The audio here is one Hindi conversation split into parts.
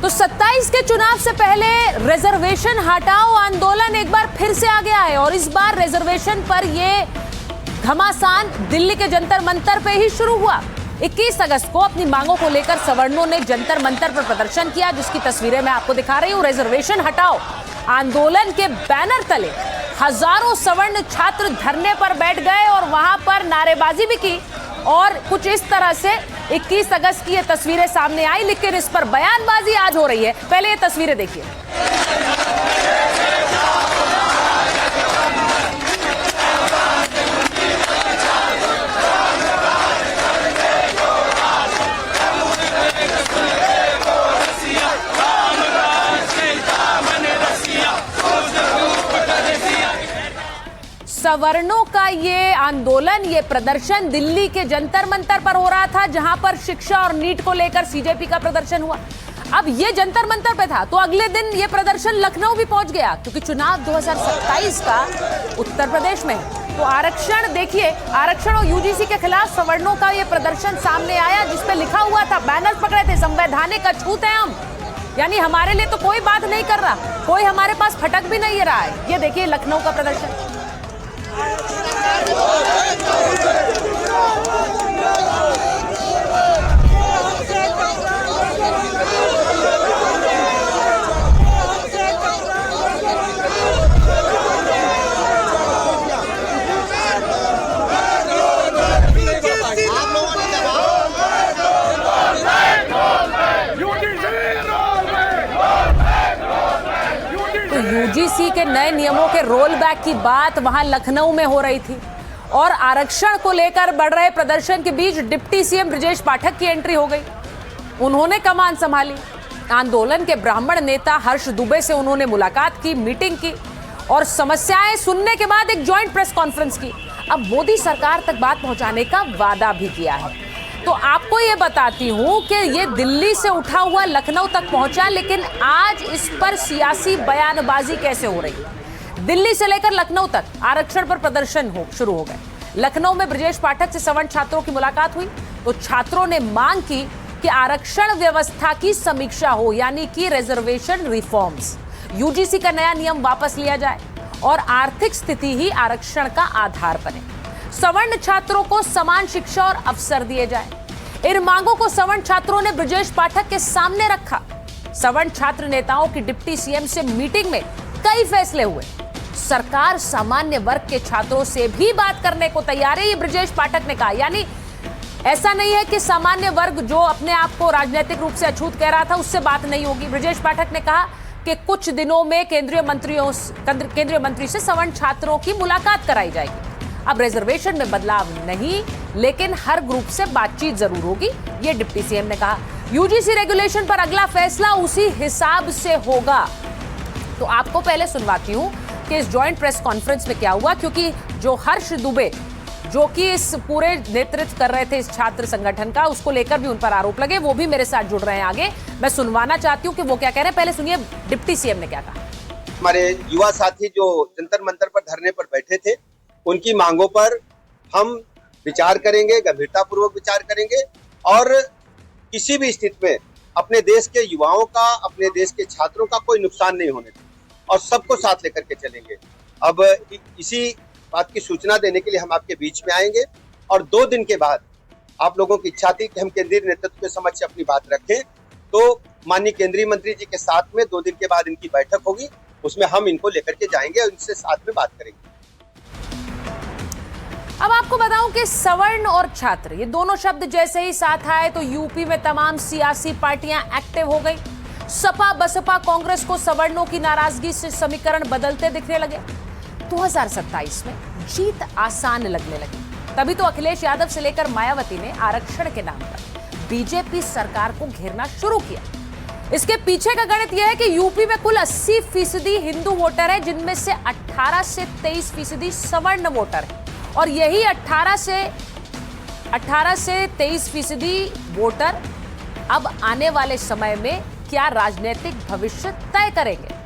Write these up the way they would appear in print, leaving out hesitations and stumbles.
तो 27 के चुनाव से पहले रिजर्वेशन हटाओ आंदोलन एक बार फिर से आ गया है और इस बार रिजर्वेशन पर यह घमासान दिल्ली के जंतर मंतर पे ही शुरू हुआ। 21 अगस्त को अपनी मांगों को लेकर सवर्णों ने जंतर मंतर पर प्रदर्शन किया, जिसकी तस्वीरें मैं आपको दिखा रही हूं। रिजर्वेशन हटाओ आंदोलन के बैनर तले हजारों सवर्ण छात्र धरने पर बैठ गए और वहां पर नारेबाजी भी की और कुछ इस तरह से 21 अगस्त की ये तस्वीरें सामने आई, लेकिन इस पर बयानबाजी आज हो रही है। पहले ये तस्वीरें देखिए। सवर्णों का ये आंदोलन, ये प्रदर्शन दिल्ली के जंतर मंतर पर हो रहा था, जहां पर शिक्षा और नीट को लेकर सीजेपी का प्रदर्शन हुआ। अब ये जंतर मंतर पे था तो अगले दिन ये प्रदर्शन लखनऊ भी पहुंच गया, क्योंकि चुनाव 2027 का उत्तर प्रदेश में है। तो आरक्षण देखिए, आरक्षण और यूजीसी के खिलाफ सवर्णों का ये प्रदर्शन सामने आया, जिसपे लिखा हुआ था, बैनर पकड़े थे, संवैधानिक अछूत है हम, यानी हमारे लिए तो कोई बात नहीं कर रहा, कोई हमारे पास फटक भी नहीं रहा है। ये देखिए लखनऊ का प्रदर्शन। यूजीसी के नए नियमों के रोल बैक की बात वहां लखनऊ में हो रही थी और आरक्षण को लेकर बढ़ रहे प्रदर्शन के बीच डिप्टी सीएम ब्रजेश पाठक की एंट्री हो गई। उन्होंने कमान संभाली। आंदोलन के ब्राह्मण नेता हर्ष दुबे से उन्होंने मुलाकात की, मीटिंग की और समस्याएं सुनने के बाद एक जॉइंट प्रेस कॉन्फ्रेंस की। अब मोदी सरकार तक बात पहुंचाने का वादा भी किया है। तो आपको ये बताती हूं कि ये दिल्ली से उठा हुआ लखनऊ तक पहुंचा, लेकिन आज इस पर सियासी बयानबाजी कैसे हो रही है। दिल्ली से लेकर लखनऊ तक आरक्षण पर प्रदर्शन शुरू हो गए। लखनऊ में ब्रजेश पाठक से सवर्ण छात्रों की मुलाकात हुई तो छात्रों ने मांग की कि आरक्षण व्यवस्था की समीक्षा हो, यानी कि रिजर्वेशन रिफॉर्म्स, यूजीसी का नया नियम वापस लिया जाए और आर्थिक स्थिति ही आरक्षण का आधार बने। सवर्ण छात्रों को समान शिक्षा और अवसर दिए जाए। इन मांगों को सवर्ण छात्रों ने ब्रजेश पाठक के सामने रखा। सवर्ण छात्र नेताओं की डिप्टी सीएम से मीटिंग में कई फैसले हुए। सरकार सामान्य वर्ग के छात्रों से भी बात करने को तैयार है, ये ब्रजेश पाठक ने कहा। यानी ऐसा नहीं है कि सामान्य वर्ग जो अपने आप को राजनीतिक रूप से अछूत कह रहा था उससे बात नहीं होगी। ब्रजेश पाठक ने कहा कि कुछ दिनों में केंद्रीय मंत्री से सवर्ण छात्रों की मुलाकात कराई जाएगी। अब रिजर्वेशन में बदलाव नहीं, लेकिन हर ग्रुप से बातचीत जरूर होगी, ये डिप्टी सीएम ने कहा। यूजीसी रेगुलेशन पर अगला फैसला उसी हिसाब से होगा। तो आपको पहले सुनवाती हूं कि इस जॉइंट प्रेस कॉन्फ्रेंस में क्या हुआ, क्योंकि जो हर्ष दुबे जो कि इस पूरे नेतृत्व कर रहे थे इस छात्र संगठन का, उसको लेकर भी उन पर आरोप लगे, वो भी मेरे साथ जुड़ रहे हैं आगे। मैं सुनवाना चाहती हूँ कि वो क्या कह रहे हैं। पहले सुनिए डिप्टी सीएम ने क्या कहा। हमारे युवा साथी जो जंतर मंतर पर धरने पर बैठे थे, उनकी मांगों पर हम विचार करेंगे, गंभीरतापूर्वक विचार करेंगे और किसी भी स्थिति में अपने देश के युवाओं का, अपने देश के छात्रों का कोई नुकसान नहीं होने देंगे और सबको साथ लेकर के चलेंगे। अब इसी बात की सूचना देने के लिए हम आपके बीच में आएंगे और 2 दिन के बाद आप लोगों की इच्छा थी कि हम केंद्रीय नेतृत्व के समक्ष अपनी बात रखें, तो माननीय केंद्रीय मंत्री जी के साथ में 2 दिन के बाद इनकी बैठक होगी, उसमें हम इनको लेकर के जाएंगे और इनसे साथ में बात करेंगे। अब आपको बताऊं कि सवर्ण और छात्र, ये दोनों शब्द जैसे ही साथ आए तो यूपी में तमाम सियासी पार्टियां एक्टिव हो गई। सपा, बसपा, कांग्रेस को सवर्णों की नाराजगी से समीकरण बदलते दिखने लगे। 2027 में जीत आसान लगने लगी। तभी तो अखिलेश यादव से लेकर मायावती ने आरक्षण के नाम पर बीजेपी सरकार को घेरना शुरू किया। इसके पीछे का गणित यह है कि यूपी में कुल 80% हिंदू वोटर है, जिनमें से 18 से 23% सवर्ण वोटर है और यही 18 से 23% वोटर अब आने वाले समय में क्या राजनीतिक भविष्य तय करेंगे।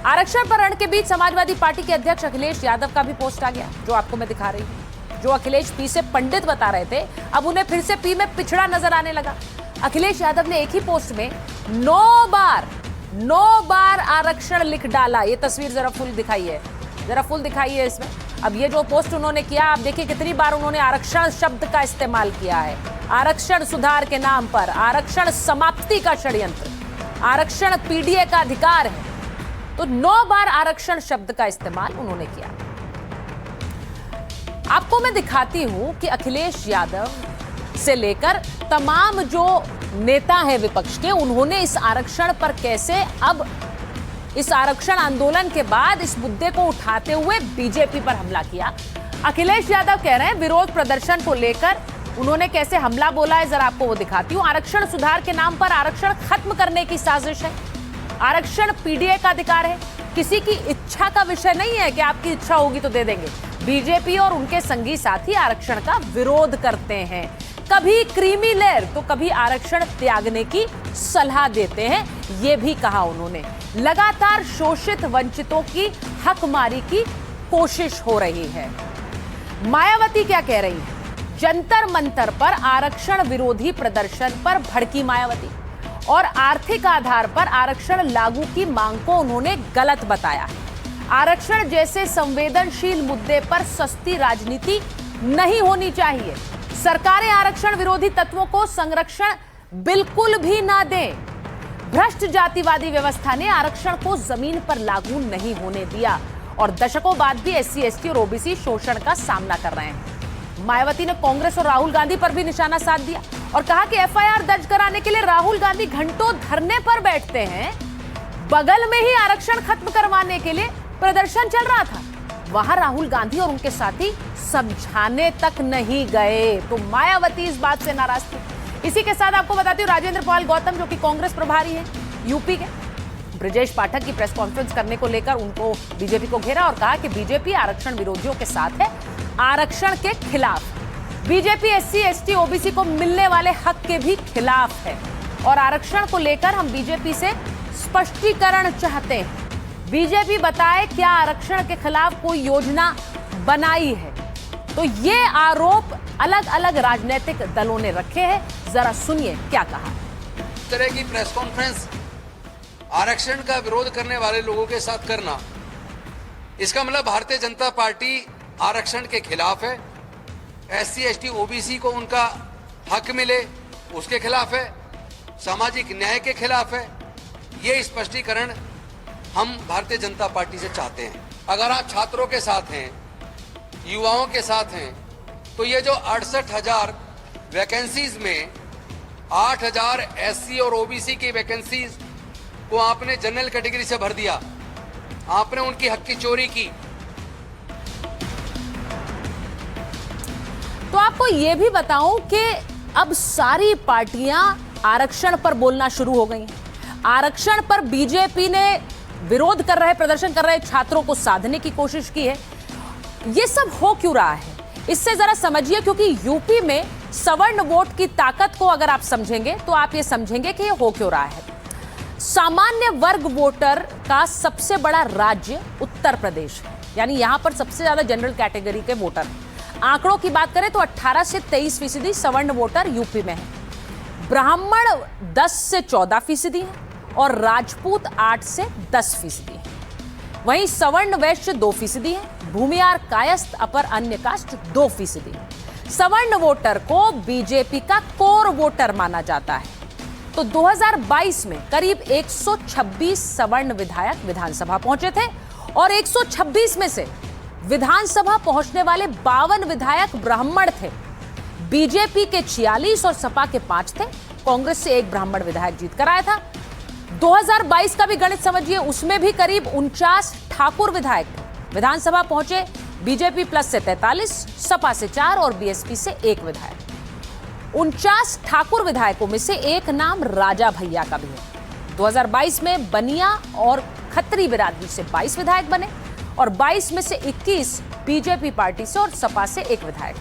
आरक्षण पर रण के बीच समाजवादी पार्टी के अध्यक्ष अखिलेश यादव का भी पोस्ट आ गया, जो आपको मैं दिखा रही हूं। जो अखिलेश पी से पंडित बता रहे थे, अब उन्हें फिर से पी में पिछड़ा नजर आने लगा। अखिलेश यादव ने एक ही पोस्ट में 9 बार आरक्षण लिख डाला। ये तस्वीर जरा फुल दिखाइए, जरा फुल दिखाइए इसमें। अब ये जो पोस्ट उन्होंने किया, आप देखिए कितनी बार उन्होंने आरक्षण शब्द का इस्तेमाल किया है। आरक्षण सुधार के नाम पर, आरक्षण समाप्ति का षड्यंत्र, आरक्षण पीडीए का अधिकार है। तो 9 बार आरक्षण शब्द का इस्तेमाल उन्होंने किया। आपको मैं दिखाती हूं कि अखिलेश यादव से लेकर तमाम जो नेता है विपक्ष के, उन्होंने इस आरक्षण पर कैसे, अब इस आरक्षण आंदोलन के बाद इस मुद्दे को उठाते हुए बीजेपी पर हमला किया। अखिलेश यादव कह रहे हैं विरोध प्रदर्शन को लेकर उन्होंने कैसे हमला बोला है, जरा आपको वो दिखाती हूं। आरक्षण सुधार के नाम पर आरक्षण खत्म करने की साजिश है। आरक्षण पीडीए का अधिकार है, किसी की इच्छा का विषय नहीं है कि आपकी इच्छा होगी तो दे देंगे। बीजेपी और उनके संगी साथी आरक्षण का विरोध करते हैं, कभी क्रीमी लेयर तो कभी आरक्षण त्यागने की सलाह देते हैं, ये भी कहा उन्होंने। लगातार शोषित वंचितों की हकमारी की कोशिश हो रही है। मायावती क्या कह रही है? जंतर मंतर पर आरक्षण विरोधी प्रदर्शन पर भड़की मायावती और आर्थिक आधार पर आरक्षण लागू की मांग को उन्होंने गलत बताया है। आरक्षण जैसे संवेदनशील मुद्दे पर सस्ती राजनीति नहीं होनी चाहिए। सरकारें आरक्षण विरोधी तत्वों को संरक्षण बिल्कुल भी ना दें। भ्रष्ट जातिवादी व्यवस्था ने आरक्षण को जमीन पर लागू नहीं होने दिया और दशकों बाद भी एससी, एसटी और ओबीसी शोषण का सामना कर रहे हैं। मायावती ने कांग्रेस और राहुल गांधी पर भी निशाना साध दिया और कहा कि एफआईआर दर्ज कराने के लिए राहुल गांधी घंटों धरने पर बैठते हैं। बगल में ही आरक्षण खत्म करवाने के लिए प्रदर्शन चल रहा था, वहां राहुल गांधी और उनके साथी समझाने तक नहीं गए। तो मायावती इस बात से नाराज थी। इसी के साथ आपको बताती हूँ, राजेंद्र पाल गौतम जो कि कांग्रेस प्रभारी है यूपी के, ब्रजेश पाठक की प्रेस कॉन्फ्रेंस करने को लेकर उनको बीजेपी को घेरा और कहा कि बीजेपी आरक्षण विरोधियों के साथ है, आरक्षण के खिलाफ। बीजेपी एससी, एसटी, ओबीसी को मिलने वाले हक के भी खिलाफ है और आरक्षण को लेकर हम बीजेपी से स्पष्टीकरण चाहते हैं। बीजेपी बताए क्या आरक्षण के खिलाफ कोई योजना बनाई है। तो ये आरोप अलग अलग राजनीतिक दलों ने रखे हैं, जरा सुनिए क्या कहा। इस तरह की प्रेस कॉन्फ्रेंस आरक्षण का विरोध करने वाले लोगों के साथ करना, इसका मतलब भारतीय जनता पार्टी आरक्षण के खिलाफ है, एससी, एसटी, ओबीसी को उनका हक मिले उसके खिलाफ है, सामाजिक न्याय के खिलाफ है। ये स्पष्टीकरण हम भारतीय जनता पार्टी से चाहते हैं। अगर आप छात्रों के साथ हैं, युवाओं के साथ हैं, तो ये जो 68,000 वैकेंसीज में 8,000 एससी और ओबीसी की वैकेंसीज को आपने जनरल कैटेगरी से भर दिया, आपने उनकी हक की चोरी की। तो आपको यह भी बताऊं कि अब सारी पार्टियां आरक्षण पर बोलना शुरू हो गई हैं। आरक्षण पर बीजेपी ने विरोध कर रहे, प्रदर्शन कर रहे छात्रों को साधने की कोशिश की है। ये सब हो क्यों रहा है, इससे जरा समझिए, क्योंकि यूपी में सवर्ण वोट की ताकत को अगर आप समझेंगे तो आप ये समझेंगे कि ये हो क्यों रहा है। सामान्य वर्ग वोटर का सबसे बड़ा राज्य उत्तर प्रदेश है, यानी यहां पर सबसे ज्यादा जनरल कैटेगरी के वोटर। आंकड़ों की बात करें तो 18 से 23% सवर्ण वोटर यूपी में है। ब्राह्मण 10 से 14% है और राजपूत 8 से 10% है। वहीं सवर्ण वैश्य 2% है, भूमिहार, कायस्थ, अपर अन्य कास्ट 2% है। सवर्ण वोटर को बीजेपी का कोर वोटर माना जाता है। तो 2022 में करीब 126 सवर्ण विधायक विधानसभा पहुंचे थे और 126 में से विधानसभा पहुंचने वाले 52 विधायक ब्राह्मण थे। बीजेपी के 46 और सपा के 5 थे। कांग्रेस से 1 ब्राह्मण विधायक जीत कर आया था। 2022 का भी गणित समझिए, उसमें भी करीब 49 ठाकुर विधायक थे। विधानसभा पहुंचे बीजेपी प्लस से 43, सपा से 4 और बीएसपी से 1 विधायक। 49 ठाकुर विधायकों में से एक नाम राजा भैया का भी है। 2022 में बनिया और खत्री बिरादरी से 22 विधायक बने और 22 में से 21 बीजेपी पार्टी से और सपा से 1 विधायक।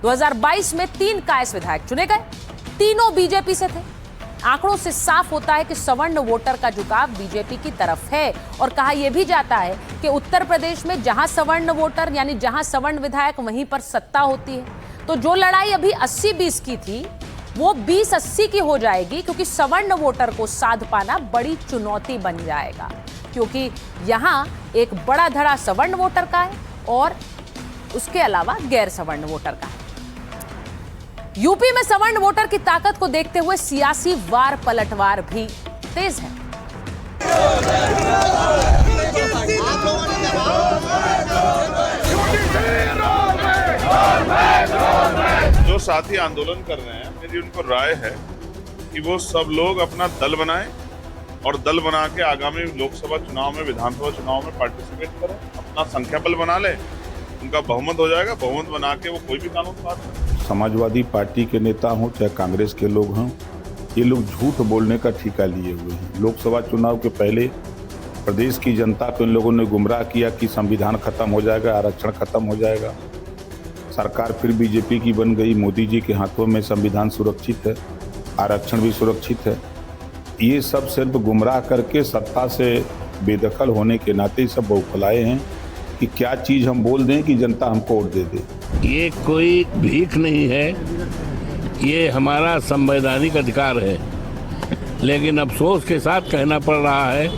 2022 में 3 कायस्थ विधायक चुने गए, तीनों बीजेपी से थे। आंकड़ों से साफ होता है कि सवर्ण वोटर का झुकाव बीजेपी की तरफ है और कहा यह भी जाता है कि उत्तर प्रदेश में जहां सवर्ण वोटर यानी जहां सवर्ण विधायक वहीं पर सत्ता होती है। तो जो लड़ाई अभी 80-20 की थी, वो 20-80 की हो जाएगी, क्योंकि सवर्ण वोटर को साध पाना बड़ी चुनौती बन जाएगा, क्योंकि यहां एक बड़ा धड़ा सवर्ण वोटर का है और उसके अलावा गैर सवर्ण वोटर का है। यूपी में सवर्ण वोटर की ताकत को देखते हुए सियासी वार पलटवार भी तेज है। जो साथी आंदोलन कर रहे हैं, मेरी उनको राय है कि वो सब लोग अपना दल बनाएं और दल बना के आगामी लोकसभा चुनाव में, विधानसभा चुनाव में पार्टिसिपेट करें, अपना संख्या बल बना लें, उनका बहुमत हो जाएगा, बहुमत बना के वो कोई भी कानून पास करें। समाजवादी पार्टी के नेता हों चाहे कांग्रेस के लोग हों, ये लोग झूठ बोलने का ठेका लिए हुए हैं। लोकसभा चुनाव के पहले प्रदेश की जनता को इन लोगों ने गुमराह किया कि संविधान खत्म हो जाएगा, आरक्षण खत्म हो जाएगा। सरकार फिर बीजेपी की बन गई, मोदी जी के हाथों में संविधान सुरक्षित है, आरक्षण भी सुरक्षित है। ये सब सिर्फ गुमराह करके सत्ता से बेदखल होने के नाते सब बौखलाए हैं कि क्या चीज़ हम बोल दें कि जनता हमको वोट दे दे। ये कोई भीख नहीं है, ये हमारा संवैधानिक अधिकार है, लेकिन अफसोस के साथ कहना पड़ रहा है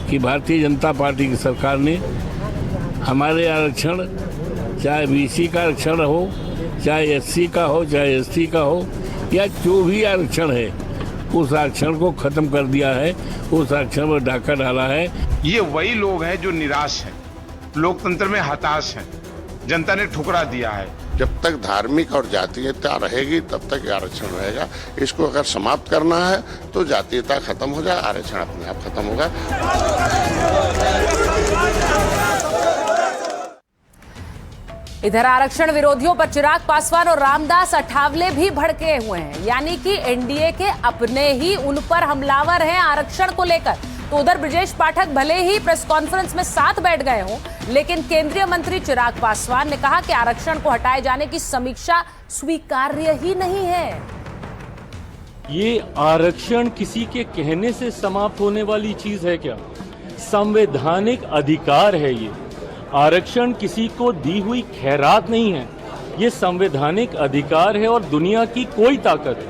कि भारतीय जनता पार्टी की सरकार ने हमारे आरक्षण, चाहे बीसी का आरक्षण हो, चाहे एससी का हो, चाहे एसटी का हो, या जो भी आरक्षण है, उस आरक्षण को खत्म कर दिया है, उस आरक्षण पर डाका डाला है। ये वही लोग हैं जो निराश हैं, लोकतंत्र में हताश हैं, जनता ने ठुकरा दिया है। जब तक धार्मिक और जातीयता रहेगी तब तक आरक्षण रहेगा। इसको अगर समाप्त करना है तो जातीयता खत्म हो जाए, आरक्षण अपने आप खत्म होगा। इधर आरक्षण विरोधियों पर चिराग पासवान और रामदास अठावले भी भड़के हुए हैं, यानी कि एनडीए के अपने ही उन पर हमलावर हैं आरक्षण को लेकर। तो उधर ब्रजेश पाठक भले ही प्रेस कॉन्फ्रेंस में साथ बैठ गए हों, लेकिन केंद्रीय मंत्री चिराग पासवान ने कहा कि आरक्षण को हटाए जाने की समीक्षा स्वीकार्य ही नहीं है। ये आरक्षण किसी के कहने से समाप्त होने वाली चीज है क्या? संवैधानिक अधिकार है ये। आरक्षण किसी को दी हुई खैरात नहीं है, ये संवैधानिक अधिकार है और दुनिया की कोई ताकत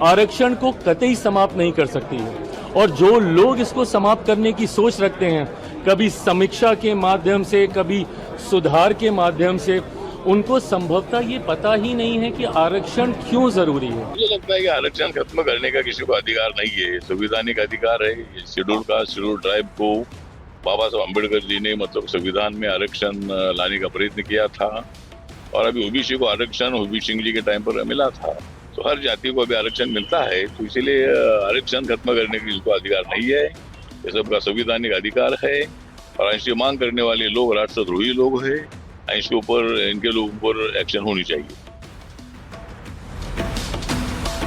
आरक्षण को कतई समाप्त नहीं कर सकती है। और जो लोग इसको समाप्त करने की सोच रखते हैं, कभी समीक्षा के माध्यम से, कभी सुधार के माध्यम से, उनको संभवतः ये पता ही नहीं है कि आरक्षण क्यों जरूरी है। मुझे लगता है कि आरक्षण खत्म करने का किसी को अधिकार नहीं है, संवैधानिक अधिकार है। शेड्यूल कास्ट, शेड्यूल ट्राइब को बाबा साहब अम्बेडकर जी ने मतलब संविधान में आरक्षण लाने का प्रयत्न किया था, और अभी ओबीसी को आरक्षण ओबीसी सिंह जी के टाइम पर मिला था, तो हर जाति को अभी आरक्षण मिलता है। तो इसीलिए आरक्षण खत्म करने की इसको अधिकार नहीं है, ये सबका संवैधानिक अधिकार है। और इसकी मांग करने वाले लोग राष्ट्रद्रोही लोग हैं, इसके ऊपर इनके लोगों पर एक्शन होनी चाहिए।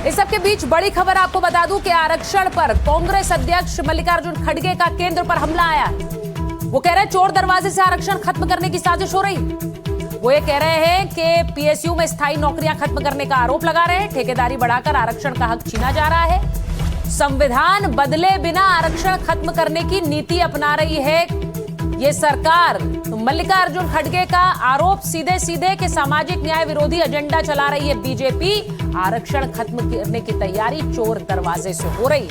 इस सबके बीच बड़ी खबर आपको बता दूं कि आरक्षण पर कांग्रेस अध्यक्ष मल्लिकार्जुन खड़गे का केंद्र पर हमला आया है। वो कह रहे हैं चोर दरवाजे से आरक्षण खत्म करने की साजिश हो रही। वो ये कह रहे हैं कि पीएसयू में स्थायी नौकरियां खत्म करने का आरोप लगा रहे हैं, ठेकेदारी बढ़ाकर आरक्षण का हक छीना जा रहा है, संविधान बदले बिना आरक्षण खत्म करने की नीति अपना रही है ये सरकार। तो मल्लिकार्जुन खड़गे का आरोप सीधे सीधे कि सामाजिक न्याय विरोधी एजेंडा चला रही है बीजेपी, आरक्षण खत्म करने की तैयारी चोर दरवाजे से हो रही।